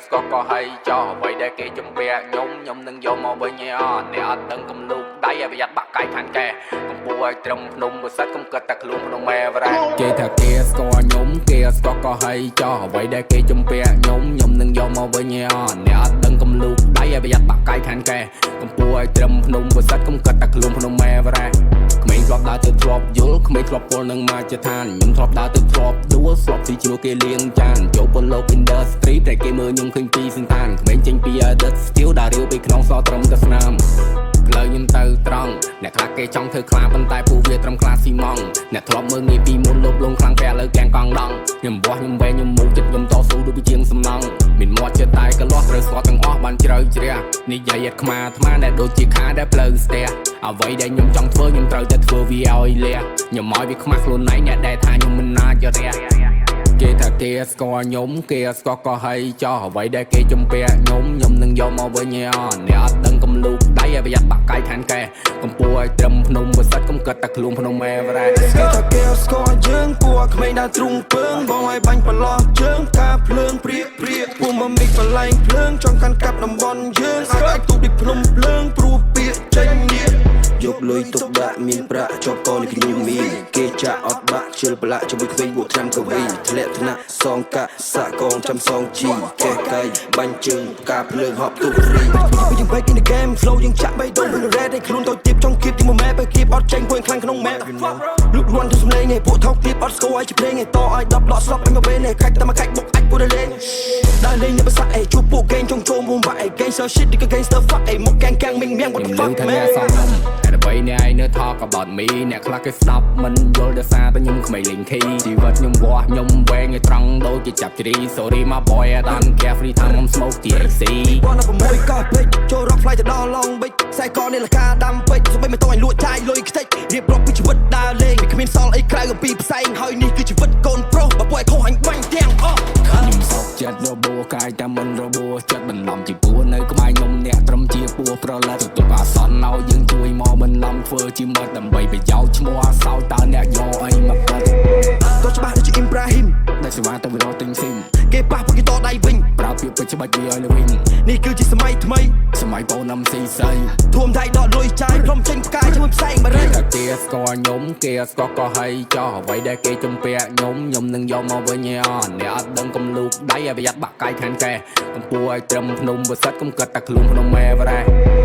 ស្គាល់ក៏ហើយចោះអ្វីដែលគេជំពាក់ខ្ញុំនឹងយកមកវិញឯអត់អ្នកអត់ដឹងកំលូកដៃឲ្យប្រយ័ត្នបាក់កាយខាងកែកំពុះឲ្យត្រឹមភ្នំបសិទ្ធកុំគិតតែខ្លួនក្នុងម៉ែវរ៉ាគេថាគេស្គាល់ខ្ញុំគេស្គាល់ក៏ហើយចោះអ្វីដែលគេជំពាក់ខ្ញុំនឹងយកមកវិញឯអត់អ្នកអត់ដឹងកំលូកដៃឲ្យប្រយ័ត្នបាក់កាយខាងកែកំពុះឲ្យត្រឹមភ្នំបសិទ្ធកុំគិតតែខ្លួនក្នុងម៉ែវរ៉ាក្មេងធ្លាប់ដើរទៅធ្លាប់យល់ក្មេងធ្លាប់ពលនឹងមកជាឋានខ្ញុំធ្លាប់ដើរទៅធ្លាប់ដួលស្លាប់ស៊ីជាមួយគេលៀងចានចូលពលលោក industry តែគេមើលខ្ញុំឃើញពីសន្តានក្មេងចេញពី adult skill ដើររាវពីក្នុងសត្រឹមតែស្នាមផ្លូវខ្ញុំទៅត្រង់អ្នកខ្លះគេចង់ធ្វើខ្លាប៉ុន្តែពូវាត្រឹមខ្លាស៊ីម៉ងអ្នកធ្លាប់មើលងាយពីមុនលបលងខ្លាំងតែឥឡូវកៀងកង់ដងខ្ញុំបោះខ្ញុំវែងខ្ញុំមូចិត្តខ្ញុំតស៊ូដូចជាជាងសំណង់មានមាត់ចិត្តតែកលាស់ត្រូវស្គាល់ទាំងអស់បានជ្រៅជ្រះនិយាយអត់ខ្មាអាត្មាដែលដូចជាខាដែលផ្លូវស្ទះអ្វីដែលខ្ញុំចង់ធ្វើខ្ញុំត្រូវតែធ្វើវាឲ្យលះខ្ញុំឲ្យវាខ្មាស់ខ្លួនឯងអ្នកដែលថាខ្ញុំមិនណាចរះគេថាគេស្គាល់ខ្ញុំគេស្គាល់ក៏ហើយចោះអ្វីដែលគេជំពាក់ខ្ញុំនឹងយកមកវិញឯអត់អ្នកអត់ដឹងកំលូកដៃឲ្យប្រយ័ត្នបាក់កាយខាងកែកំពុះឲ្យត្រឹមភ្នំបសិទ្ធកុំគិតតែខ្លួនក្នុងម៉ែវរ៉ាគេថាគេស្គាល់យើងពួកក្មេងដើរទ្រូងពើងបងឲ្យបាញ់ប្រឡោះជើងការភ្លើងព្រាកពួកមកមីកបលែងភ្លើងចង់កាន់កាប់តំបន់យើងអាចទូបដូចភ្នំភ្លើងព្រោះពាកចេញនេះយកលុយទុកដាក់មានប្រាក់ជាប់កនេះខ្ញុំមានគេចាក់អត់បាក់ជិលប្រឡាក់ជាមួយក្មេងបួកឆ្នាំកវីធ្លាក់ថ្នាក់សងកាក់សាក់កងចាំសងជីកេះកាយបាញ់ជើងការភ្លើងហប់ទូរីយើង break in the game flow យើងចាក់បីដុំ red ឲ្យខ្លួនទៅទៀបចង់គៀបទីមួយម៉ែបើគៀបអត់ចេញពួកខ្លាំងក្នុងម៉ែលូករាន់ទៅសំឡេងឯពួកថោកទៀបអត់ស្គាល់ឲ្យជាភ្លេងឯតឲ្យ10ដកស្លាប់ឲ្យមកវិញឯខាច់តែមកខាច់បុកអាចពួកលេងដើរលេងនៅភាសាឯជួបពួកហ្គេងចង់ចូលមុំបាក់ឯ gangster shit ដូច gangster fuck ឯមកកាំងមីងមៀង what the fuck man តែអ្វីនេះឯងនៅ talk about me អ្នកខ្លះគេស្ដាប់មិនយល់ដោយសារតែខ្ញុំក្មេងលេងធីជីវិតខ្ញុំវាស់ខ្ញុំវែងឲ្យត្រង់ដូចជាចាប់ជ្រី sorry my boy I don't care free time I'm smoke THC បងនៅ6កោះពេកចូល rock fly ទៅដល់ long beach ខ្សែកនេះលកាដាំពេកសូម្បីមិនតោះឲ្យលួចចាយលុយខ្ទេចរៀបរាប់ពីជីវិតដើរលេងគ្មានសល់អីក្រៅពីផ្សែងហើយនេះគឺជីវិតកូនប្រុសបើពួកឯងខុសអញបាញ់ទាំងអស់ខ្ញុំសោកចិត្តរបួសកាយតែមិនរបួសចិត្តបន្លំជាពួរនៅក្បែរខ្ញុំអ្នកត្រឹមជាពួរប្រឡែទទួលអាសន្នឲ្យយើងជួយមកបន្លំធ្វើជាមិត្តដើម្បីប្រយោជន៍ឈ្មោះអាសោតើអ្នកយកអីមកកាត់តោះច្បាស់ដូចជាអ៊ីមប្រាហ៊ីមដែលសេវាទៅវិរោទិញស៊ីមគេប៉ះពួកគេតដៃវិញប្រើពាក្យពេចច្បាច់វាឲ្យវិញនេះគឺជាសម័យថ្មីសម័យបូនំស៊ីស័យធួមដៃដកលុយចាយព្រមចេញផ្កាយជាមួយផ្សែងបារីគេស្គាល់ខ្ញុំគេស្គាល់ក៏ហើយចោះអ្វីដែលគេជំពាក់ខ្ញុំនឹងយកមកវិញឯអត់អ្នកអត់ដឹងកំលូកដៃឲ្យប្រយ័ត្នបាក់កាយខាងកែកំពុះឲ្យត្រឹមភ្នំបសិទ្ធកុំគិតតែខ្លួនក្នុងម៉ែវរ៉ា